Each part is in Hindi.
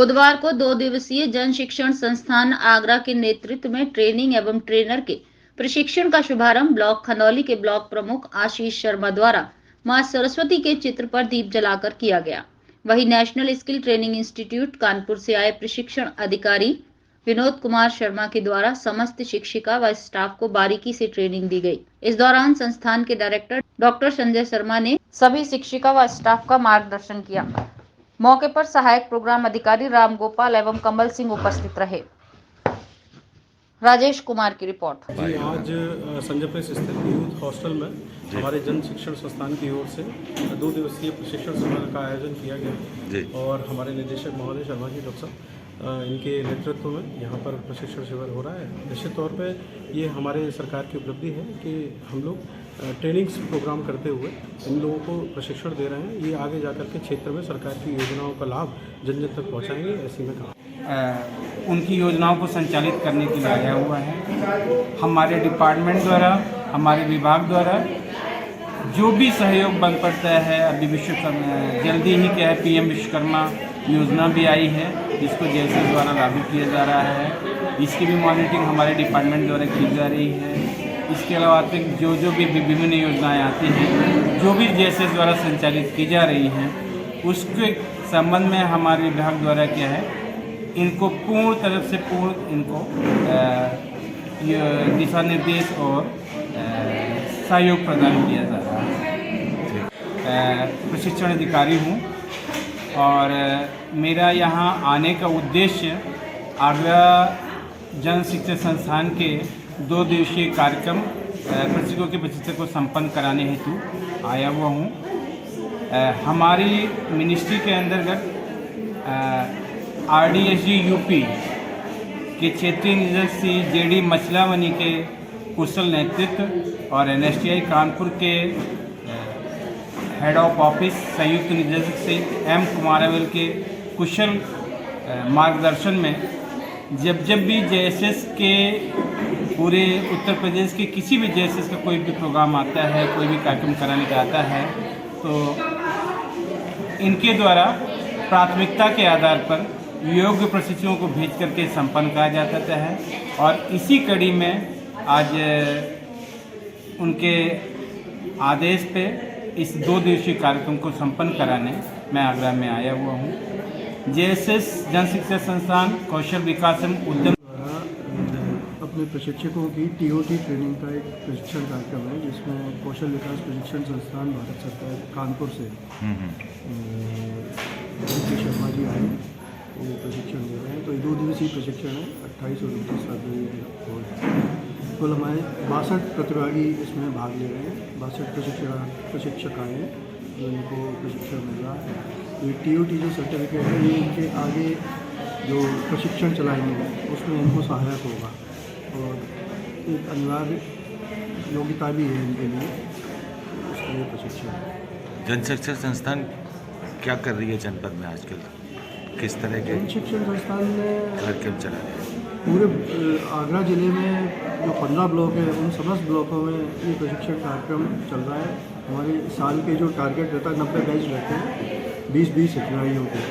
बुधवार को 2 दिवसीय जन शिक्षण संस्थान आगरा के नेतृत्व में ट्रेनिंग एवं ट्रेनर के प्रशिक्षण का शुभारंभ ब्लॉक खनौली के ब्लॉक प्रमुख आशीष शर्मा द्वारा मां सरस्वती के चित्र पर दीप जलाकर किया गया। वहीं national skill training institute Kanpur से आए प्रशिक्षण अधिकारी विनोद कुमार शर्मा के द्वारा समस्त शिक्षिका व स्टाफ को बारीकी से ट्रेनिंग दी गई। इस दौरान संस्थान के डायरेक्टर डॉक्टर संजय शर्मा ने सभी शिक्षिका व स्टाफ का मार्गदर्शन किया। मौके पर सहायक प्रोग्राम अधिकारी राम गोपाल एवं कमल सिंह उपस्थित रहे। राजेश कुमार की रिपोर्ट। जी, आज संजय प्रेस स्थित यूथ हॉस्टल में हमारे जन शिक्षण संस्थान की ओर से 2 दिवसीय प्रशिक्षण शिविर का आयोजन किया गया और हमारे निदेशक महोदय शर्मा जी डॉक्टर साहब इनके नेतृत्व में यहाँ पर प्रशिक्षण शिविर हो रहा है। निश्चित तौर पे ये हमारे सरकार की उपलब्धि है कि हम लोग ट्रेनिंग्स प्रोग्राम करते हुए इन लोगों को प्रशिक्षण दे रहे हैं। ये आगे जाकर के क्षेत्र में सरकार की योजनाओं का लाभ जन जन तक पहुँचाएंगे, ऐसी में कहा। उनकी योजनाओं को संचालित करने के लिए आया हुआ है। हमारे डिपार्टमेंट द्वारा, हमारे विभाग द्वारा जो भी सहयोग बन पड़ता है, अभी विश्वकर्मा जल्दी ही क्या है PM विश्वकर्मा योजना भी आई है जिसको JSS द्वारा लागू किया जा रहा है। इसकी भी मॉनिटरिंग हमारे डिपार्टमेंट द्वारा की जा रही है। इसके अलावा जो भी विभिन्न योजनाएं आती हैं जो भी JSS द्वारा संचालित की जा रही हैं उसके संबंध में हमारे विभाग द्वारा क्या है इनको पूर्ण तरफ से इनको दिशा निर्देश और सहयोग प्रदान किया जा रहा है। प्रशिक्षण अधिकारी हूँ और मेरा यहाँ आने का उद्देश्य आगरा जन शिक्षण संस्थान के 2 दिवसीय कार्यक्रम प्रशिक्षकों के प्रशिक्षण को संपन्न कराने हेतु आया हुआ हूँ। हमारी मिनिस्ट्री के अंतर्गत RDSD UP के क्षेत्रीय निदेशक श्री JD मचलावनी के कुशल नेतृत्व और NSTI कानपुर के हेड ऑफ ऑफिस संयुक्त निदेशक श्री M कुमारवेल के कुशल मार्गदर्शन में जब भी JSS के पूरे उत्तर प्रदेश के किसी भी JSS का कोई भी प्रोग्राम आता है, कोई भी कार्यक्रम कराने का आता है तो इनके द्वारा प्राथमिकता के आधार पर योग्य प्रशिक्षुओं को भेज करके संपन्न करा जाता है। और इसी कड़ी में आज उनके आदेश पे इस 2 दिवसीय कार्यक्रम को संपन्न कराने मैं आगरा में आया हुआ हूँ। JSS जन शिक्षा संस्थान कौशल विकास एवं उद्यम द्वारा अपने प्रशिक्षकों की TOT ट्रेनिंग का एक प्रशिक्षण कार्यक्रम है जिसमें कौशल विकास प्रशिक्षण संस्थान भारत सरकार कानपुर से शर्मा जी आए, वो प्रशिक्षण दे रहे हैं। तो 2 दिवसीय प्रशिक्षण है, 28 और 29 फरवरी। कुल हमारे 62 प्रतिभागी इसमें भाग ले रहे हैं। 62 प्रशिक्षक आए हैं जो इनको प्रशिक्षण मिल रहा है। ये TOT जो सर्टिफिकेट है ये इनके आगे जो प्रशिक्षण चलाएंगे उसमें इनको सहायक होगा और एक अनिवार्य योग्यता भी है इनके लिए, उसके लिए प्रशिक्षण। जन शिक्षण संस्थान क्या कर रही है जनपद में आजकल, किस तरह के जन शिक्षण संस्थान में कार्यक्रम चला रहे हैं? पूरे आगरा ज़िले में जो 15 ब्लॉक है उन समस्त ब्लॉकों में ये प्रशिक्षण कार्यक्रम चल रहा है। हमारे साल के जो टारगेट रहता है 90 बैच रहते हैं 20-20 हितग्राहियों के,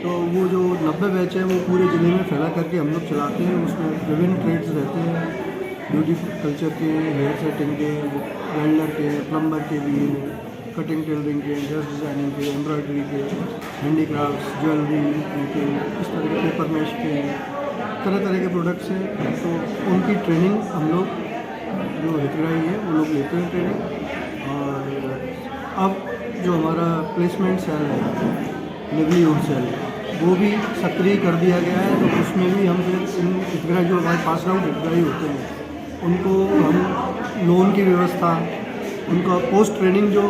तो वो जो 90 बैच है वो पूरे ज़िले में फैला करके हम लोग चलाते हैं। उसमें विभिन्न ट्रेड्स रहते हैं, ब्यूटी कल्चर के, हेयर सेटिंग के, वेल्डर के, प्लम्बर के भी, कटिंग टेलरिंग के, ड्रेस डिज़ाइनिंग के, एम्ब्रॉयडरी के, हैंडीक्राफ्ट, ज्वेलरी के, इस तरह के पेपर मैश के, तरह के प्रोडक्ट्स हैं। तो उनकी ट्रेनिंग हम लोग जो हितग्राही है वो लोग लेते हैं ट्रेनिंग। और अब जो हमारा प्लेसमेंट सेल है, लिवलीहुड सेल, वो भी सक्रिय कर दिया गया है। तो उसमें भी हम फिर इन हितग्राही जो हमारे पास आउट हितग्राही होते हैं उनको हम लोन की व्यवस्था, उनका पोस्ट ट्रेनिंग जो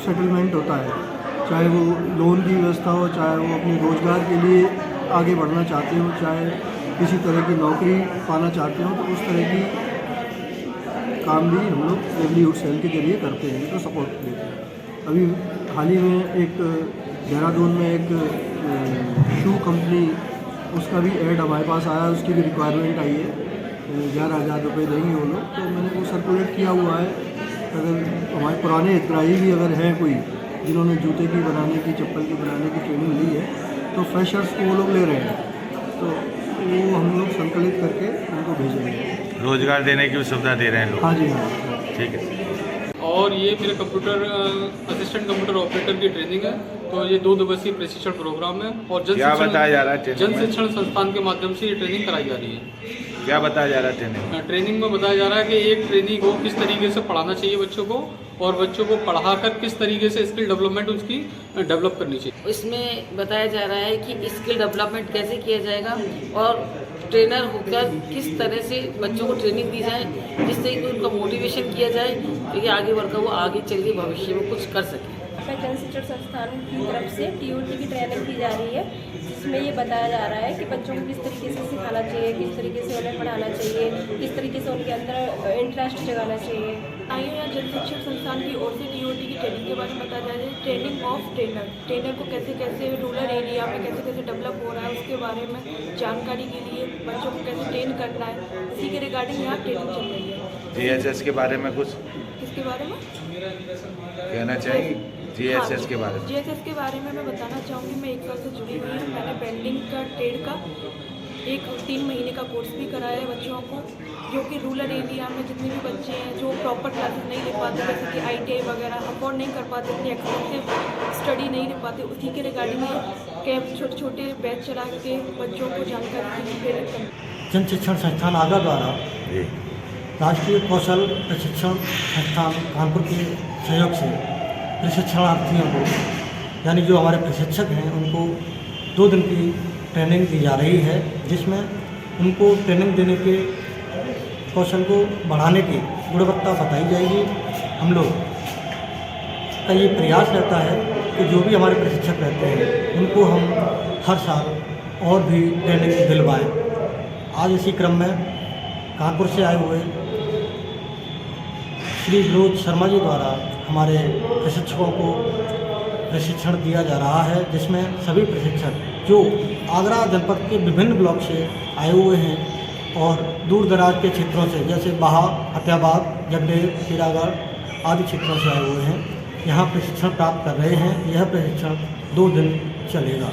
सेटलमेंट होता है, चाहे वो लोन की व्यवस्था हो, चाहे वो अपने रोज़गार के लिए आगे बढ़ना चाहते हो, चाहे किसी तरह की नौकरी पाना चाहते हो, तो उस तरह की काम भी हम लोग लिवलीहुड सेल के जरिए करते हैं, तो सपोर्ट देते हैं। अभी हाल ही में एक देहरादून में एक शू कंपनी, उसका भी ऐड हमारे पास आया, उसकी भी रिक्वायरमेंट आई है, 11,000 रुपये देंगे वो लोग। तो मैंने वो सर्कुलेट किया हुआ है। अगर हमारे पुराने हितग्राही भी अगर हैं कोई जिन्होंने जूते की बनाने की, चप्पल की बनाने की ट्रेनिंग ली है, तो फ्रेशर्स वो लोग ले रहे हैं, तो वो हम लोग संकलित करके उनको भेजेंगे। रोजगार देने की भी सुविधा दे रहे हैं लोग। हाँ जी, हाँ। ठीक है। और ये मेरे कंप्यूटर असिस्टेंट कंप्यूटर ऑपरेटर की ट्रेनिंग है। तो ये 2 दिवसीय प्रशिक्षण प्रोग्राम है और क्या बताया जा रहा है ट्रेनिंग जन में? शिक्षण संस्थान के माध्यम से ये ट्रेनिंग कराई जा रही है। क्या बताया जा रहा है ट्रेनिंग में? ट्रेनिंग में बताया जा रहा है कि एक ट्रेनी को किस तरीके से पढ़ाना चाहिए बच्चों को, और बच्चों को पढ़ाकर किस तरीके से स्किल डेवलपमेंट उसकी डेवलप करनी चाहिए। इसमें बताया जा रहा है कि स्किल डेवलपमेंट कैसे किया जाएगा और ट्रेनर होकर किस तरह से बच्चों को ट्रेनिंग दी जाए, जिससे कि उनका मोटिवेशन किया जाए कि आगे बढ़कर वो आगे चल के भविष्य में कुछ कर सकें। जन शिक्षण संस्थान की तरफ से TOT की ट्रेनिंग की जा रही है, जिसमें ये बताया जा रहा है कि बच्चों को किस तरीके से सिखाना चाहिए, किस तरीके से उन्हें पढ़ाना चाहिए, किस तरीके से उनके अंदर इंटरेस्ट जगाना चाहिए। आइए यहाँ जन शिक्षण संस्थान की ओर से TOT की ट्रेनिंग के बारे में बताया जा रहा है। ट्रेनिंग ऑफ ट्रेनर को कैसे कैसे रूरल एरिया में कैसे कैसे डेवलप हो रहा है उसके बारे में जानकारी के लिए बच्चों को कैसे ट्रेन करना है, इसी के रिगार्डिंग यहाँ ट्रेनिंग चल रही है। GSS के बारे में कुछ किसके बारे में कहना चाहिए? GSS के बारे में। GSS के बारे में मैं बताना चाहूँगी। मैं 1 साल से जुड़ी हुई हूँ। मैंने वेल्डिंग का ट्रेड का 3 महीने का कोर्स भी कराया है बच्चों को, जो कि रूरल एरिया में जितने भी बच्चे हैं जो प्रॉपर क्लासेस नहीं ले पाते, जैसे कि ITI वगैरह अफोर्ड नहीं कर पाते, इतनी एक्सपेंसिव स्टडी नहीं ले पाते, उसी के रिगार्डिंग कैंप छोटे छोटे बैच चला के बच्चों को जानकारी की प्रेरित करना। जन शिक्षण संस्थान आगरा द्वारा जी। राष्ट्रीय कौशल प्रशिक्षण संस्थान कानपुर के सहयोग से प्रशिक्षणार्थियों को, यानी जो हमारे प्रशिक्षक हैं, उनको 2 दिन की ट्रेनिंग दी जा रही है, जिसमें उनको ट्रेनिंग देने के कौशल को बढ़ाने की गुणवत्ता बताई जाएगी। हम लोग का ये प्रयास रहता है कि जो भी हमारे प्रशिक्षक रहते हैं उनको हम हर साल और भी ट्रेनिंग दिलवाएं। आज इसी क्रम में कानपुर से आए हुए श्री विनोद शर्मा जी द्वारा हमारे प्रशिक्षकों को प्रशिक्षण दिया जा रहा है, जिसमें सभी प्रशिक्षक जो आगरा जनपद के विभिन्न ब्लॉक से आए हुए हैं और दूर दराज के क्षेत्रों से, जैसे बाहा, फतेहाबाद, जगदेव, हीरागढ़ आदि क्षेत्रों से आए हुए हैं, यहाँ प्रशिक्षण प्राप्त कर रहे हैं। यह प्रशिक्षण 2 दिन चलेगा।